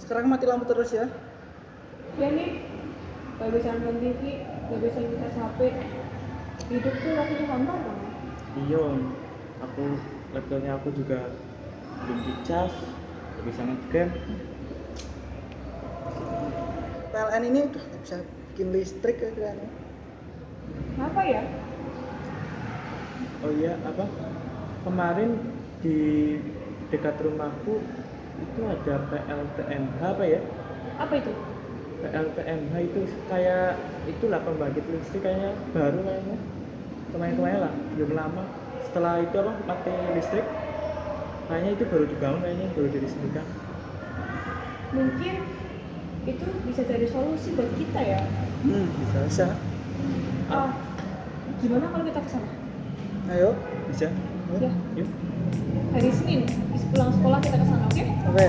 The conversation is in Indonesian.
Sekarang mati lampu terus ya. Ya nih, gak bisa nonton TV, gak bisa ngecas HP. Hidup tuh rasanya hambar banget. Iya, aku laptopnya aku juga belum dicas, nggak bisa ngegame. PLN ini udah nggak bisa bikin listrik ya kayaknya. Kenapa ya? Oh iya, apa? Kemarin di dekat rumahku itu ada PLTMH apa ya? Apa itu? PLTMH itu kayak itulah pembangkit listrik kayaknya baru kayaknya. Kemarin-kemarin lah, belum lama. Setelah itu apa mati listrik, kayaknya itu baru dibangun kayaknya baru diresmikan. Mungkin itu bisa jadi solusi buat kita ya. Bisa. Ah, gimana kalau kita kesana? Ayo. Bisa? Ya, Yuk. hari Senin, habis pulang sekolah kita kesana, oke? Oke.